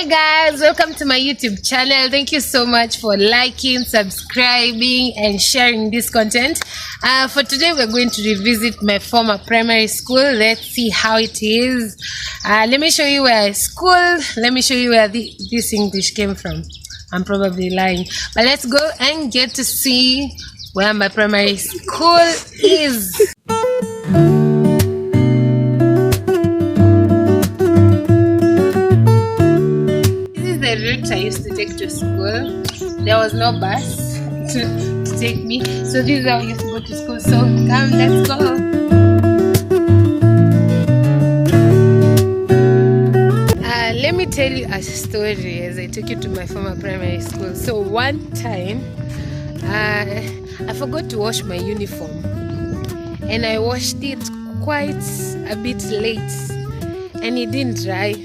Hey guys, welcome to my YouTube channel. Thank you so much for liking, subscribing and sharing this content. For today we're going to revisit my former primary school. Let's see how it is. Let me show you where I schooled. Let me show you where this English came from. I'm probably lying, but let's go and get to see where my primary school is. The route I used to take to school. There was no bus to take me, so this is how I used to go to school. So come, let's go. Let me tell you a story as I took you to my former primary school. So one time I forgot to wash my uniform and I washed it quite a bit late and it didn't dry.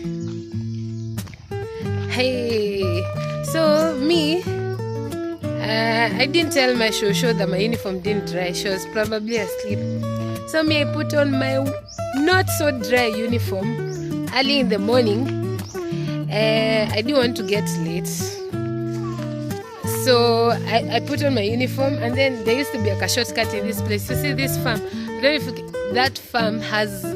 Hey, so me, I didn't tell my shosho that my uniform didn't dry. She was probably asleep. So me, I put on my not so dry uniform early in the morning. I didn't want to get late. So I put on my uniform, and then there used to be a shortcut in this place. You see this farm? I don't know if that farm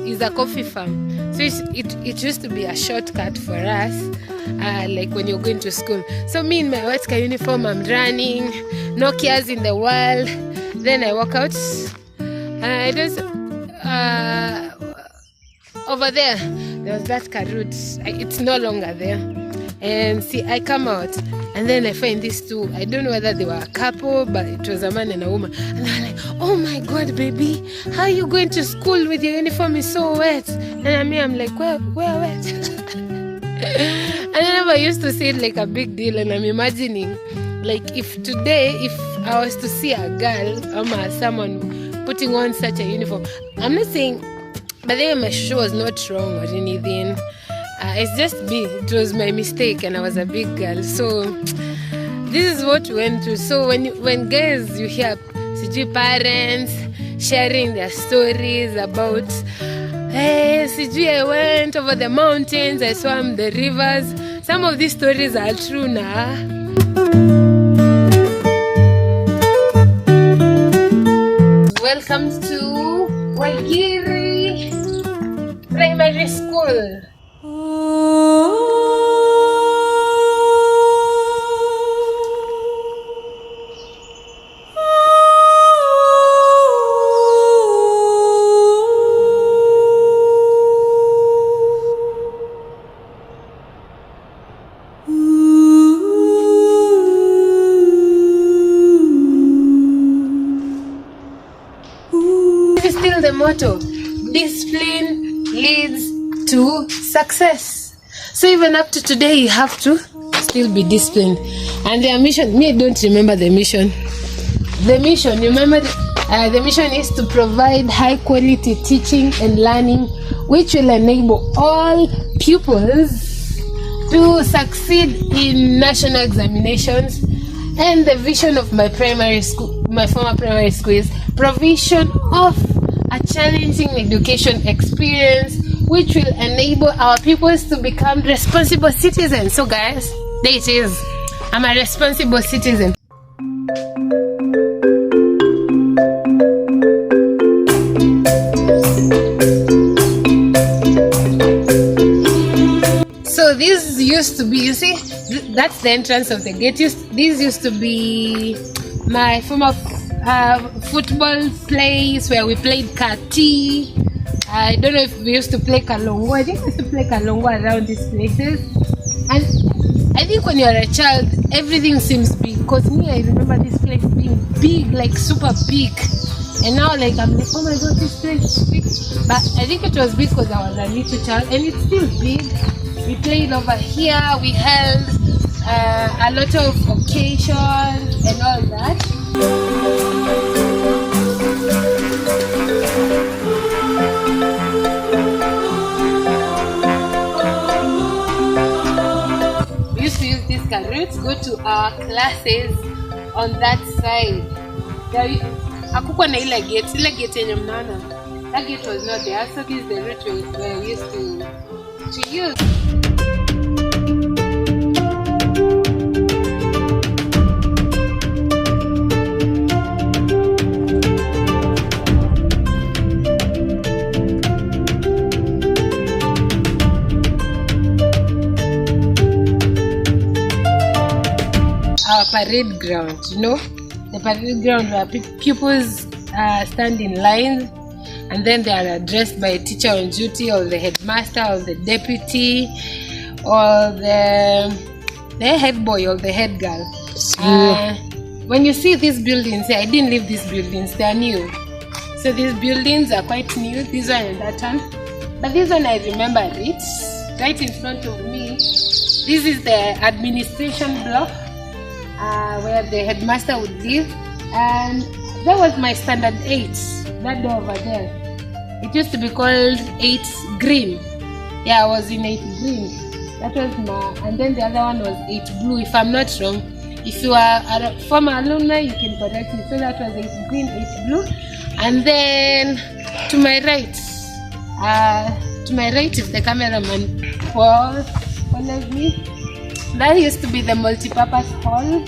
is a coffee farm. So it used to be a shortcut for us. Like when you're going to school. So me in my white sky uniform, I'm running, Nokia's in the world. Then I walk out. I just over there was that car route. It's no longer there. And see, I come out and then I find these two. I don't know whether they were a couple, but it was a man and a woman. And they're like, "Oh my God, baby, how are you going to school with your uniform is so wet?" And I'm like, where wet? And I never used to see it like a big deal, and I'm imagining like if I was to see a girl or someone putting on such a uniform. I'm not saying, but then my shoe was not wrong or anything. It's just me. It was my mistake, and I was a big girl. So this is what we went through. So when guys you hear parents sharing their stories about, "Hey, I went over the mountains, I swam the rivers." Some of these stories are true now. Welcome to Waigiri Primary School. Still the motto, discipline leads to success. So even up to today you have to still be disciplined. And their mission, me I don't remember the mission. The mission, remember the mission is to provide high quality teaching and learning which will enable all pupils to succeed in national examinations. And the vision of my primary school, my former primary school, is provision of a challenging education experience which will enable our pupils to become responsible citizens. So guys, there it is. I'm a responsible citizen. So this used to be, you see, that's the entrance of the gate. This used to be my former football place where we played kati. I don't know if we used to play kalongo. I think we used to play kalongo around these places. And I think when you're a child, everything seems big. Because me, I remember this place being big, like super big. And now like I'm like, oh my God, this place is big. But I think it was big because I was a little child, and it's still big. We played over here. We held a lot of occasions and all that. We used to use these routes, go to our classes on that side. Hakukuwa na ile gate yenye mnaona. That gate was not there, so this is the route we used to use. our parade ground, the parade ground where pupils stand in lines, and then they are addressed by a teacher on duty, or the headmaster, or the deputy, or the head boy, or the head girl. When you see these buildings, I didn't leave these buildings, they are new. So these buildings are quite new, this one and that one. But this one I remember it, right in front of me. This is the administration block where the headmaster would live. And that was my standard 8, that door over there. It used to be called 8 green. Yeah, I was in 8 green. That was my, and then the other one was 8 blue, if I'm not wrong. If you are a former alumni, you can correct me. So that was 8 green, 8 blue. And then to my right if the cameraman follows me, that used to be the multi-purpose hall.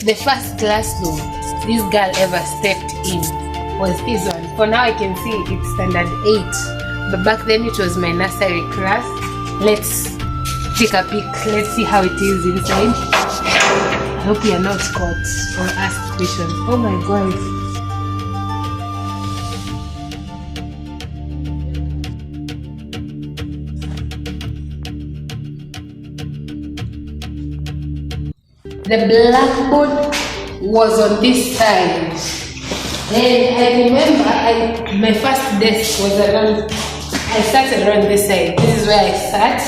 The first classroom this girl ever stepped in was this one. For now I can see it's standard 8, but back then it was my nursery class. Let's take a peek. Let's see how it is inside. I hope you are not caught or asked questions. Oh my god. The blackboard was on this side, and I remember my first desk was around, I sat around this side. This is where I sat,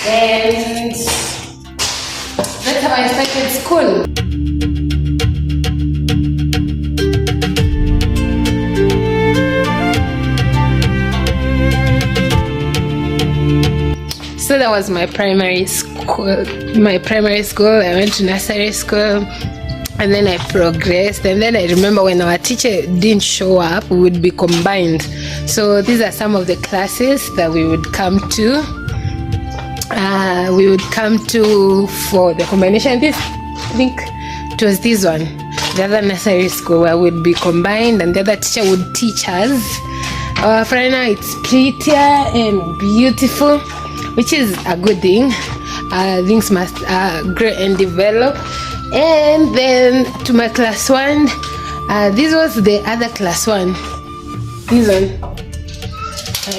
and that's how I started school. So that was my primary school. I went to nursery school, and then I progressed. And then I remember when our teacher didn't show up, we would be combined. So these are some of the classes that we would come to. For the combination. I think it was this one, the other nursery school, where we'd be combined, and the other teacher would teach us. For right now, it's prettier and beautiful, which is a good thing. Things must grow and develop. And then to my class 1, this was the other class 1. This one,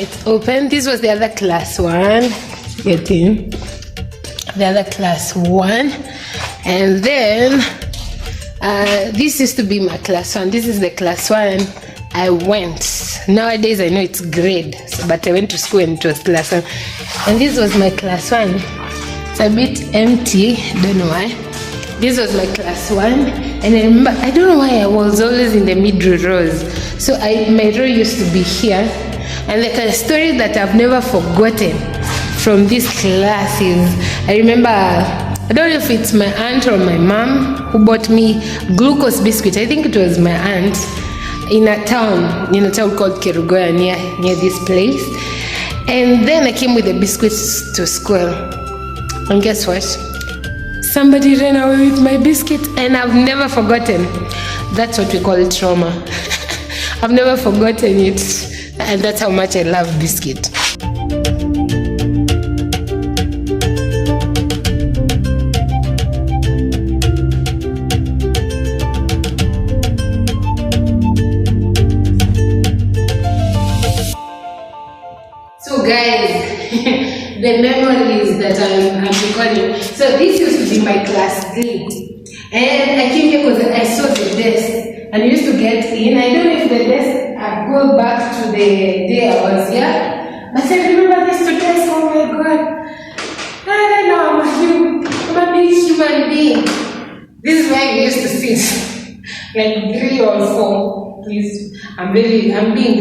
it's open. This was the other class 1. Getting the other class 1, and then this used to be my class 1. This is the class 1 I went. Nowadays I know it's grade, but I went to school and it was class 1. And this was my class 1. It's a bit empty, don't know why. This was my class 1, and I remember, I don't know why I was always in the middle rows. So my row used to be here, and like a story that I've never forgotten from this class is, I remember, I don't know if it's my aunt or my mom who bought me glucose biscuit. I think it was my aunt, in a town called Kerugoya, near this place. And then I came with the biscuits to school, and guess what? Somebody ran away with my biscuit, and I've never forgotten. That's what we call trauma. I've never forgotten it, and that's how much I love biscuit. So guys, the memories that I'm recording. So this used to be my class D, and I came here because I saw the desk, and I used to get in. I don't know if the desk, I go back to the day I was here, but I remember this to desk. Oh my god, I don't know, I'm a big human being. This is where we used to sit, like 3 or 4. Please, I'm being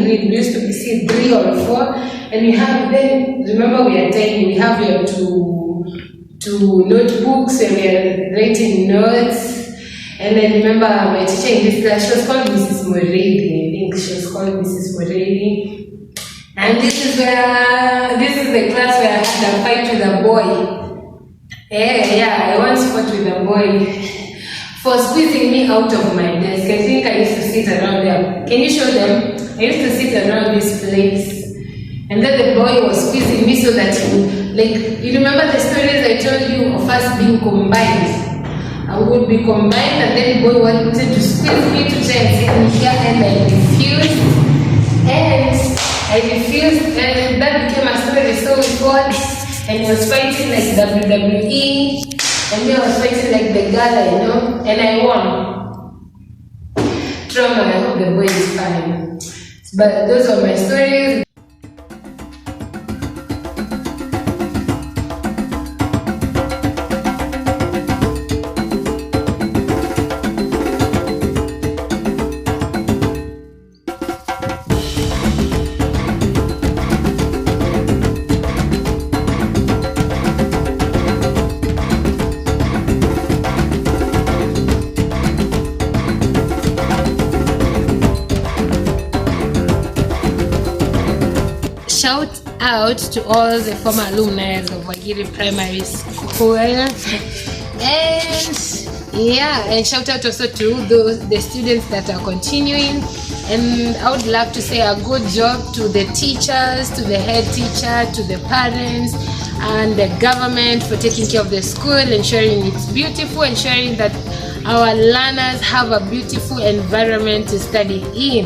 greedy. We used to sit 3 or 4, and we have, then remember we are tiny, we have your two notebooks, and we are writing notes. And I remember my teacher in this class, she was called Mrs. Morelli. I think she was called Mrs. Morelli. And this is the class where I had a fight with a boy. Yeah, I once fought with a boy for squeezing me out of my desk. I think I used to sit around there. Can you show them? I used to sit around this place. And then the boy was squeezing me so that you remember the stories I told you of us being combined. I would be combined and then the boy wanted to squeeze me to try and take me here and I refused. And that became a story. So we fought and he was fighting like WWE and me I was fighting like the gala, and I won. Trauma, I hope the boy is fine. But those are my stories. Shout out to all the former alumni of Wagiri Primary School, and shout out also to the students that are continuing. And I would love to say a good job to the teachers, to the head teacher, to the parents, and the government for taking care of the school, ensuring it's beautiful, ensuring that our learners have a beautiful environment to study in.